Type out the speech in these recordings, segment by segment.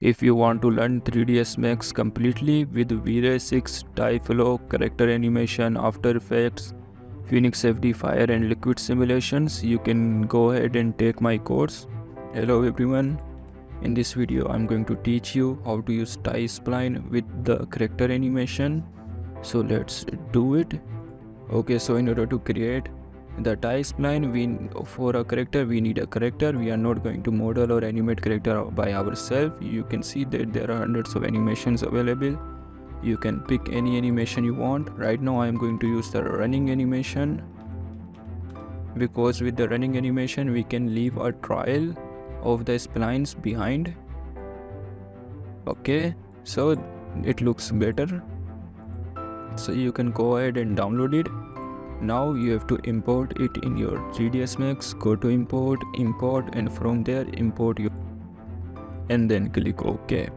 If you want to learn 3dsMax completely with V-Ray 6, Tyflow, character animation, After Effects, Phoenix FD Fire and liquid simulations, you can go ahead and take my course. Hello everyone. In this video I'm going to teach you how to use Tyspline with the character animation. So let's do it. Okay, so in order to create the Tyspline, for a character we need a character. We are not going to model or animate character by ourselves. You can see that there are hundreds of animations available. You can pick any animation you want. Right now I am going to use the running animation, because with the running animation we can leave a trail of the splines behind. Okay, so it looks better, so you can go ahead and download it. Now you have to import it in your 3dsMax. Go to import, and from there import your, and then click OK.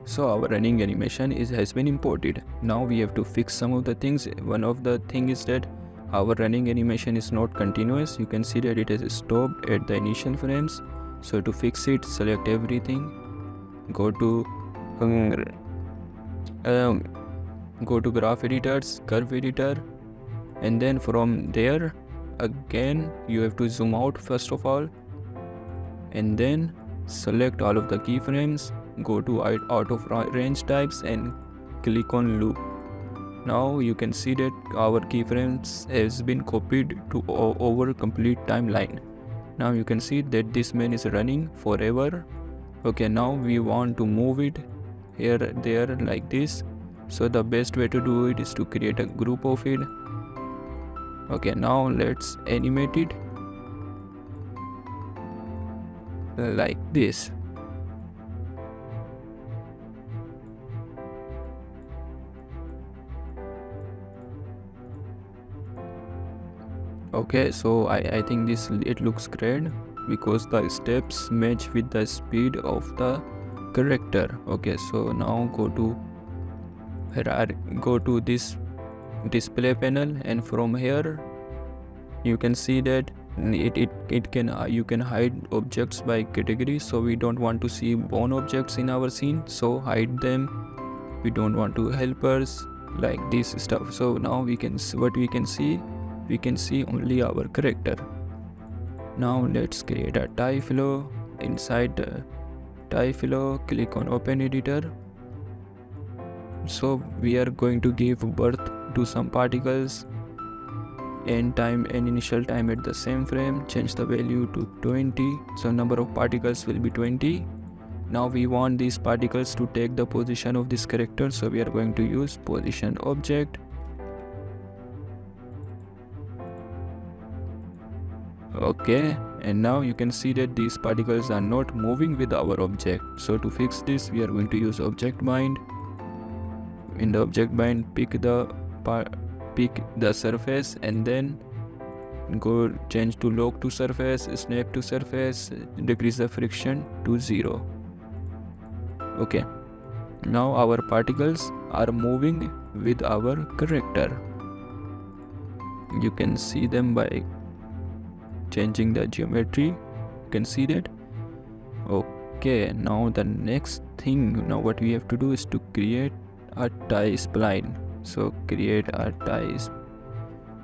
So our running animation has been imported. Now we have to fix some of the things. One of the thing is that our running animation is not continuous. You can see that it has stopped at the initial frames. So to fix it, select everything, go to graph editors, curve editor, and then from there again you have to zoom out first of all, and then select all of the keyframes, go to out of range types and click on loop. Now you can see that our keyframes has been copied to over complete timeline. Now you can see that this man is running forever. Okay, now we want to move it here, there, like this. So the best way to do it is to create a group of it. Okay, now let's animate it like this. Okay, so I think it looks great because the steps match with the speed of the character. Okay, so now go to this display panel, and from here you can see that you can hide objects by category. So we don't want to see bone objects in our scene, so hide them. We don't want to helpers, like this stuff. So now we can see only our character. Now let's create a Tyflow. Inside the Tyflow, click on open editor. So we are going to give birth to some particles. End time and initial time at the same frame. Change the value to 20. So number of particles will be 20. Now we want these particles to take the position of this character, so we are going to use position object. Okay, and now you can see that these particles are not moving with our object. So to fix this, we are going to use object bind. In the object bind, pick the surface, and then go change to lock to surface, snap to surface, decrease the friction to 0. Okay, now our particles are moving with our character. You can see them by changing the geometry. You can see that. Okay, now the next thing, now what we have to do is to create a Tyspline. So create a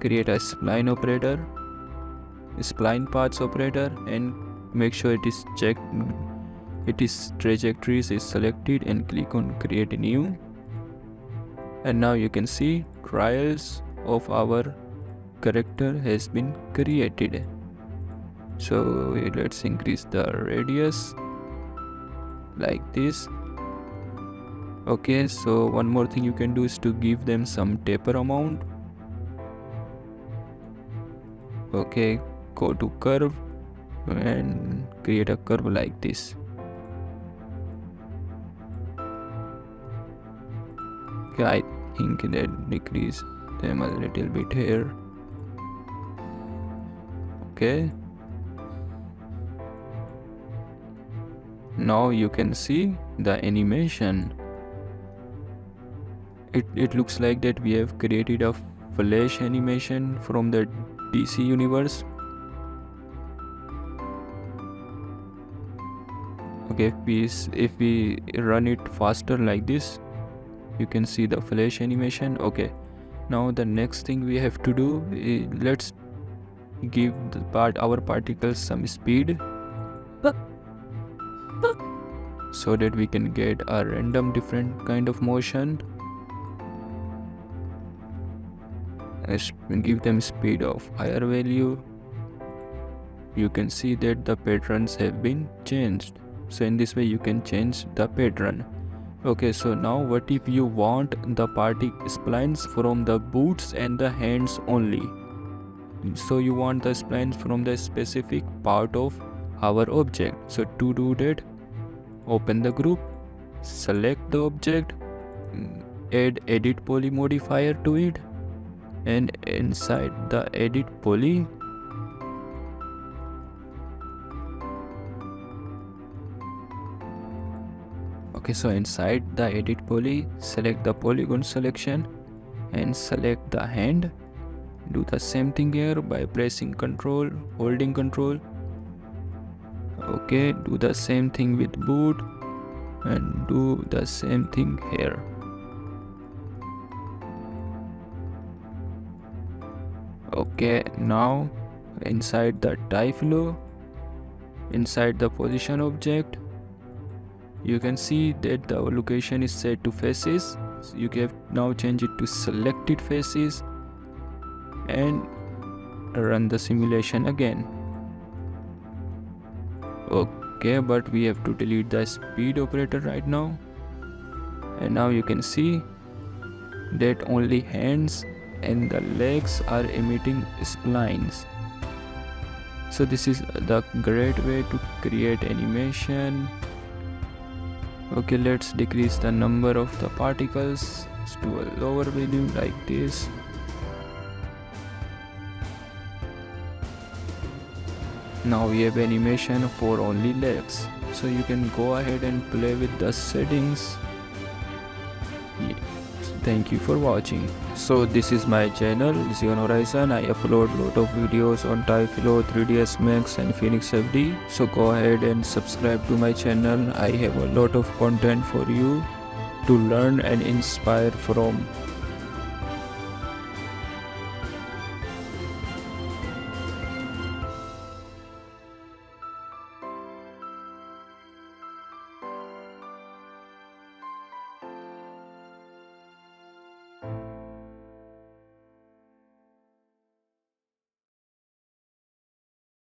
spline operator, spline paths operator, and make sure it is checked, trajectories is selected, and click on create new. And now you can see trials of our character has been created. So let's increase the radius like this. Okay, so one more thing you can do is to give them some taper amount. Okay, go to curve and create a curve like this. Okay, I think that decrease them a little bit here. Okay, now you can see the animation. It looks like that we have created a flash animation from the DC universe. Okay, if we run it faster like this, you can see the flash animation. Okay, now the next thing we have to do is let's give our particles some speed so that we can get a random different kind of motion. Let's give them speed of higher value. You can see that the patterns have been changed. So in this way you can change the pattern. Okay, so now what if you want the splines from the boots and the hands only? So you want the splines from the specific part of our object. So to do that, open the group, select the object, add edit poly modifier to it, and inside the edit poly, okay, so inside the edit poly, select the polygon selection and select the hand. Do the same thing here by pressing Ctrl, holding Ctrl. Okay, do the same thing with boot and do the same thing here. Okay, now inside the Tyflow, inside the position object, you can see that the location is set to faces. So you can now change it to selected faces and run the simulation again. Okay, but we have to delete the speed operator right now, and now you can see that only hands and the legs are emitting splines. So this is the great way to create animation. Okay, let's decrease the number of the particles to a lower value like this. Now we have animation for only legs, so you can go ahead and play with the settings. Thank you for watching. So this is my channel Zeon Horizon. I upload lot of videos on Tyflow, 3DsMax and Phoenix FD. So go ahead and subscribe to my channel. I have a lot of content for you to learn and inspire from.